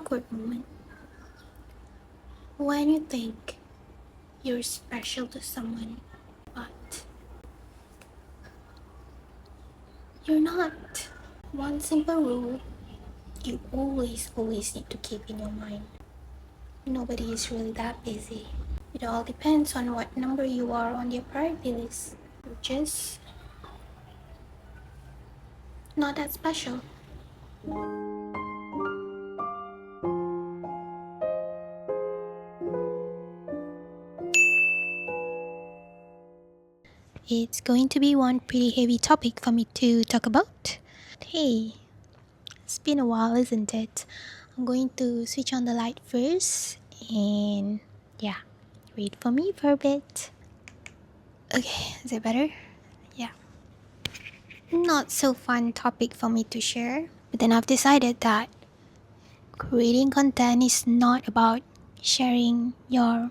awkward moment. When you think you're special to someone, but you're not. One simple rule you always need to keep in your mind. Nobody is really that busy. It all depends on what number you are on your priority list. You're just not that special. It's going to be one pretty heavy topic for me to talk about. Hey, it's been a while, isn't it? I'm going to switch on the light first and yeah, wait for me for a bit. Okay, is it better? Yeah. Not so fun topic for me to share, but then I've decided that creating content is not about sharing your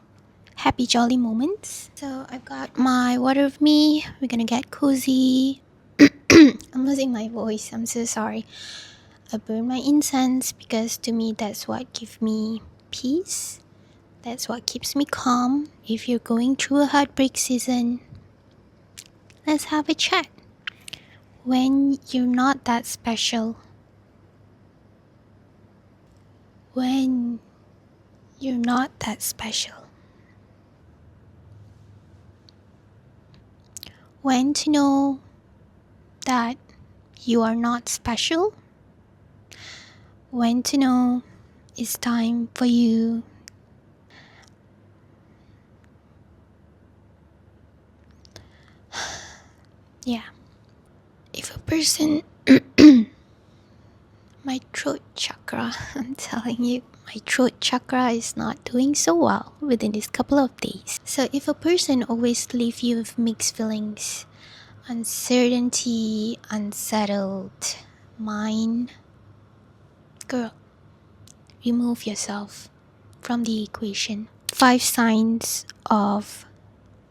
happy jolly moments. So I've got my water with me. We're gonna get cozy. I'm losing my voice. I'm so sorry. I burn my incense because to me that's what gives me peace. That's what keeps me calm. If you're going through a heartbreak season, let's have a chat. When you're not that special. When you're not that special. When to know that you are not special. When to know it's time for you. Yeah. If a person, my throat chakra, I'm telling you, my throat chakra is not doing so well within this couple of days. So if a person always leaves you with mixed feelings, uncertainty, unsettled mind, girl, remove yourself from the equation. 5 signs of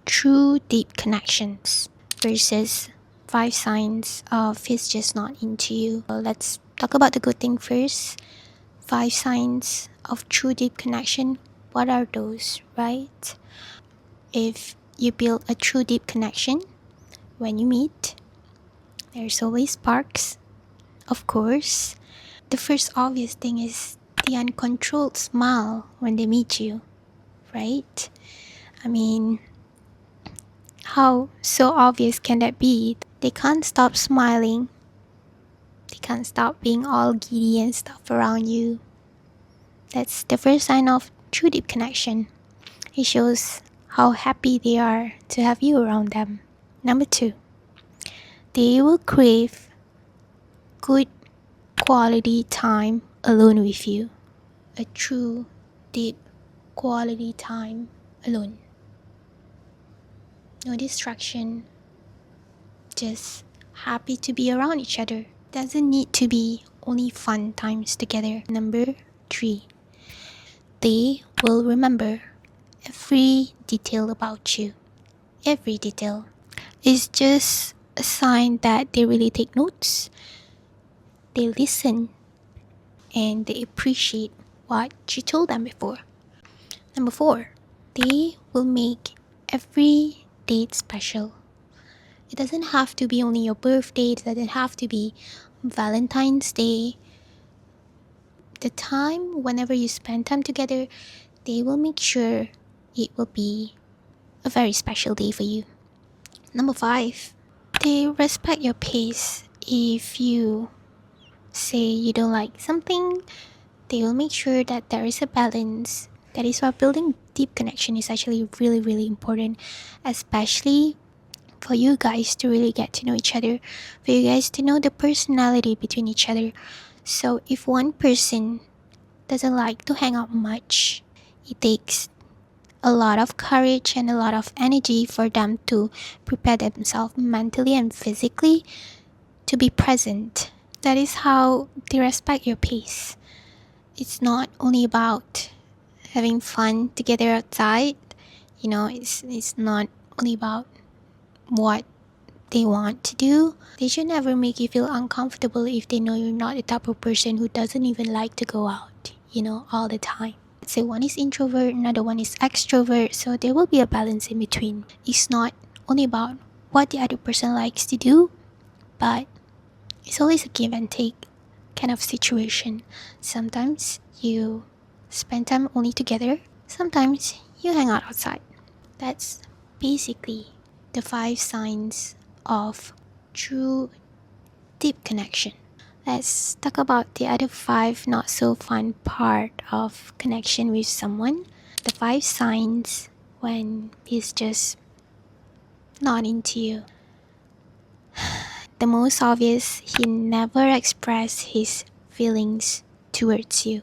true deep connections versus 5 signs of he's just not into you. Let's talk about the good thing first. 5 signs of true deep connection. What are those, right? If you build a true deep connection, when you meet, there's always sparks, of course. The first obvious thing is the uncontrolled smile when they meet you, right? I mean, how so obvious can that be? They can't stop smiling. They can't stop being all giddy and stuff around you. That's the first sign of true deep connection. It shows how happy they are to have you around them. Number 2, they will crave good quality time alone with you. A true deep quality time alone. No distraction. Just happy to be around each other. Doesn't need to be only fun times together. Number 3, they will remember every detail about you. Every detail. It's just a sign that they really take notes. They listen and they appreciate what you told them before. Number 4, they will make every date special. It doesn't have to be only your birthday. It doesn't have to be Valentine's Day. The time, whenever you spend time together, they will make sure it will be a very special day for you. Number 5, they respect your pace. If you say you don't like something, they will make sure that there is a balance. That is why building deep connection is actually really important, especially for you guys to really get to know each other, for you guys to know the personality between each other. So if one person doesn't like to hang out much, it takes a lot of courage and a lot of energy for them to prepare themselves mentally and physically to be present. That is how they respect your pace. It's not only about having fun together outside. It's not only about what they want to do. They should never make you feel uncomfortable if they know you're not the type of person who doesn't even like to go out. all the time. Say one is introvert, another one is extrovert, so there will be a balance in between. It's not only about what the other person likes to do, but it's always a give and take kind of situation. Sometimes you spend time only together, sometimes you hang out outside. That's basically the 5 signs of true deep connection. Let's talk about the other 5 not so fun part of connection with someone. The 5 signs when he's just not into you. The most obvious, he never expressed his feelings towards you.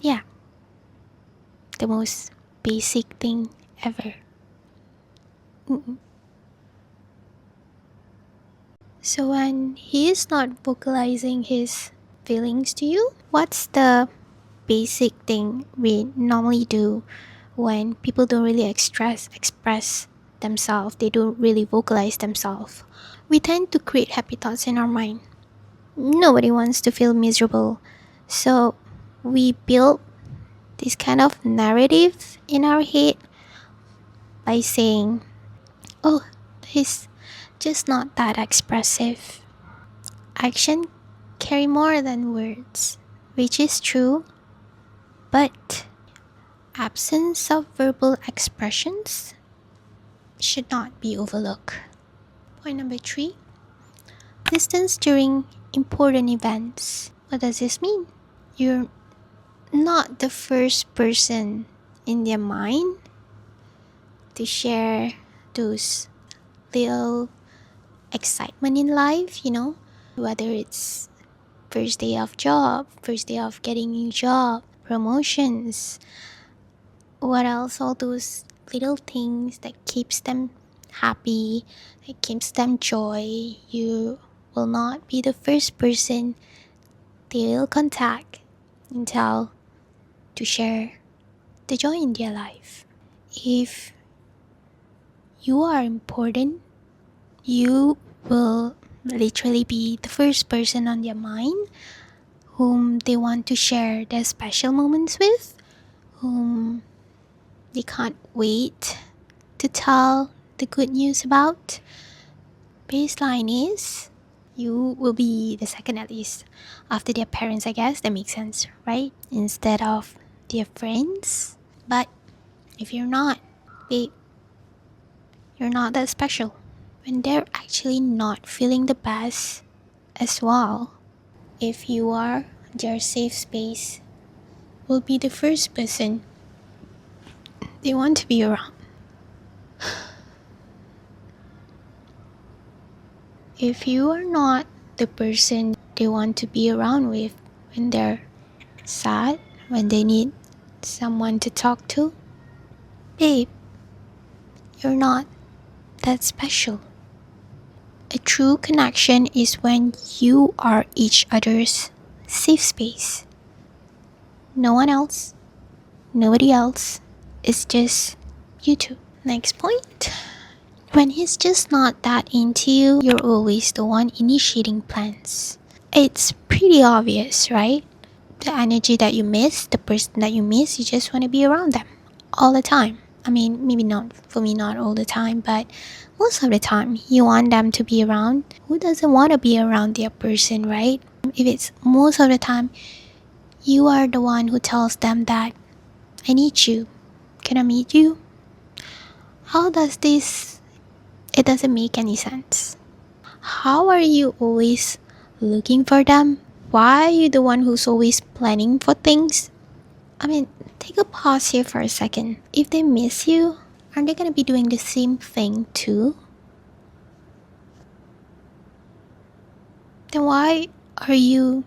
Yeah, the most basic thing ever. Mm-mm. So when he is not vocalizing his feelings to you, what's the basic thing we normally do when people don't really express themselves, they don't really vocalize themselves? We tend to create happy thoughts in our mind. Nobody wants to feel miserable. So we build this kind of narrative in our head by saying, oh, he's just not that expressive. Action carry more than words, which is true, but absence of verbal expressions should not be overlooked. Point number 3, distance during important events. What does this mean? You're not the first person in their mind to share those little excitement in life, whether it's first day of job, first day of getting new job, promotions, what else, all those little things that keeps them happy, that keeps them joy. You will not be the first person they will contact and tell to share the joy in their life. If you are important, you will literally be the first person on their mind whom they want to share their special moments with, whom they can't wait to tell the good news about. Baseline is you will be the second, at least after their parents, I guess. That makes sense, right? Instead of their friends. But if you're not, babe, you're not that special. When they're actually not feeling the best as well, if you are their safe space, will be the first person they want to be around. If you are not the person they want to be around with when they're sad, when they need someone to talk to, babe, you're not that special. A true connection is when you are each other's safe space. No one else, nobody else. It's just you two. Next point. When he's just not that into you, you're always the one initiating plans. It's pretty obvious, right? The energy that you miss, the person that you miss, you just want to be around them all the time. I mean, maybe not for me, not all the time, but most of the time, you want them to be around. Who doesn't want to be around their person, right? If it's most of the time, you are the one who tells them that, I need you. Can I meet you? How does this? It doesn't make any sense. How are you always looking for them? Why are you the one who's always planning for things? I mean, take a pause here for a second. If they miss you, aren't they gonna be doing the same thing too? Then why are you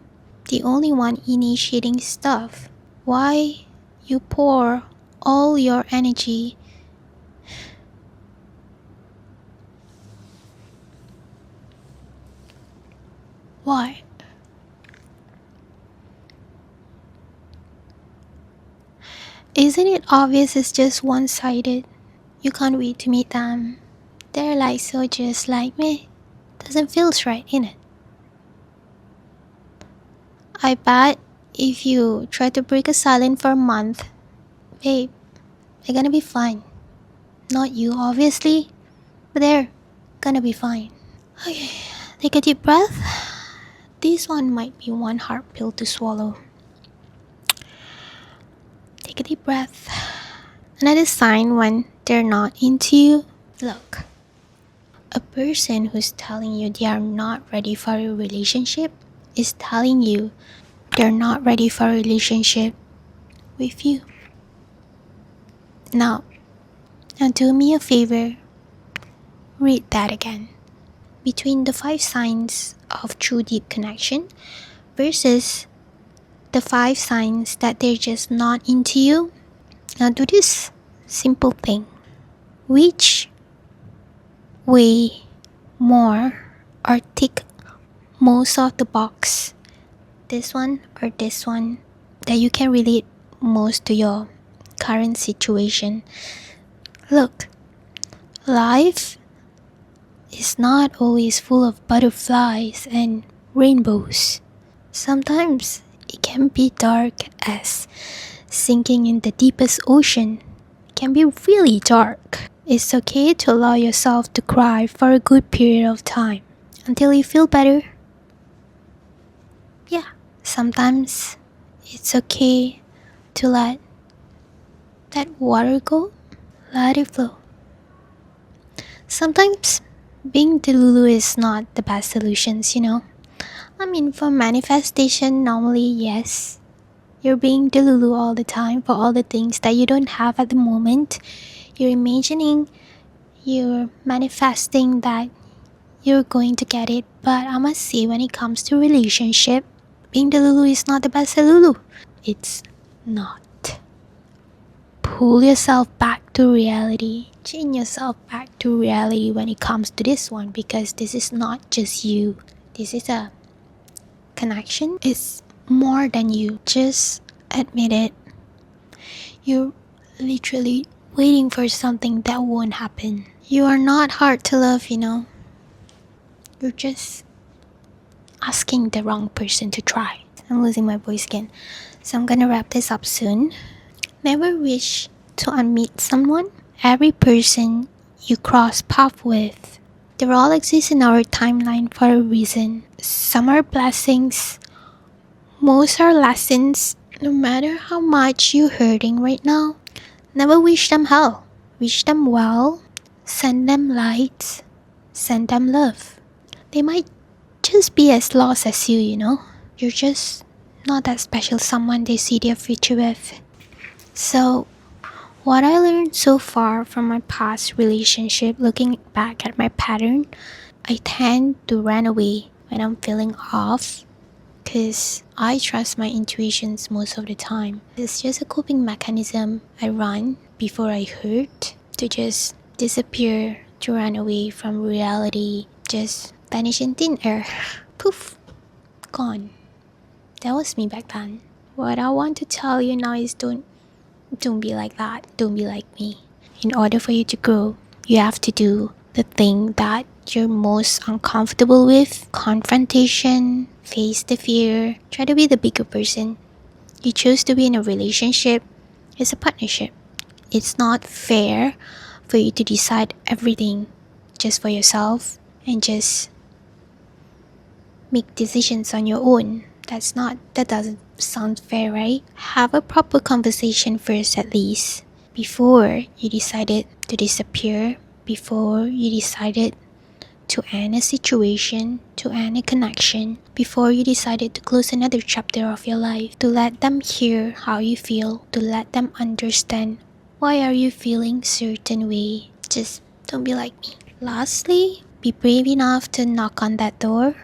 the only one initiating stuff? Why you pour all your energy? Why? Isn't it obvious it's just one-sided? You can't wait to meet them. They're like so just like me. Doesn't feel right, innit? I bet if you try to break a silence for a month, babe, they're gonna be fine. Not you, obviously, but they're gonna be fine. Okay, take a deep breath. This one might be one hard pill to swallow. Take a deep breath. Another sign when they're not into you. Look, a person who's telling you they are not ready for a relationship is telling you they're not ready for a relationship with you. Now, now do me a favor, read that again. Between the 5 signs of true deep connection versus the 5 signs that they're just not into you. Now do this simple thing. Which way more or tick most of the box? This one or this one that you can relate most to your current situation? Look, life is not always full of butterflies and rainbows. Sometimes it can be dark as sinking in the deepest ocean. It can be really dark. It's okay to allow yourself to cry for a good period of time until you feel better. Yeah, sometimes it's okay to let that water go, let it flow. Sometimes being delulu is not the best solutions, I mean, for manifestation, normally, yes, you're being delulu all the time for all the things that you don't have at the moment. You're imagining, you're manifesting that you're going to get it. But I must say, when it comes to relationship, being delulu is not the best delulu. It's not. Pull yourself back to reality. Change yourself back to reality when it comes to this one, because this is not just you. This is a connection. It's more than you. Just admit it. You're literally waiting for something that won't happen. You are not hard to love, You're just asking the wrong person to try. I'm losing my voice again. So I'm gonna wrap this up soon. Never wish to unmeet someone. Every person you cross path with, they all exist in our timeline for a reason. Some are blessings, most are lessons. No matter how much you're hurting right now, never wish them hell. Wish them well, send them light, send them love. They might just be as lost as you. You're just not that special someone they see their future with. So, what I learned so far from my past relationship, looking back at my pattern, I tend to run away when I'm feeling off because I trust my intuitions most of the time. It's just a coping mechanism. I run before I hurt, to just disappear, to run away from reality, just vanish in thin air. Poof, gone. That was me back then. What I want to tell you now is don't be like that. Don't be like me. In order for you to grow, you have to do the thing that you're most uncomfortable with. Confrontation, face the fear, try to be the bigger person. You choose to be in a relationship, it's a partnership. It's not fair for you to decide everything just for yourself and just make decisions on your own. That doesn't sound fair, right? Have a proper conversation first, at least, before you decided to disappear, before you decided to end a situation, to end a connection, before you decided to close another chapter of your life, to let them hear how you feel, to let them understand why are you feeling certain way. Just don't be like me. Lastly, be brave enough to knock on that door.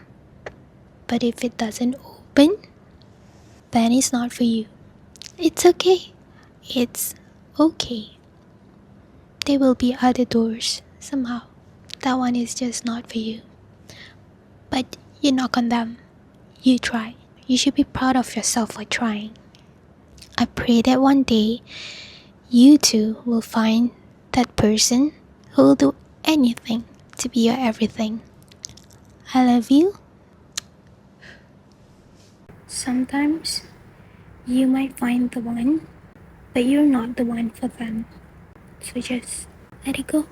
But if it doesn't open, then it's not for you. It's okay. It's okay. There will be other doors somehow. That one is just not for you. But you knock on them. You try. You should be proud of yourself for trying. I pray that one day you too will find that person who will do anything to be your everything. I love you. Sometimes you might find the one, but you're not the one for them. So just let it go.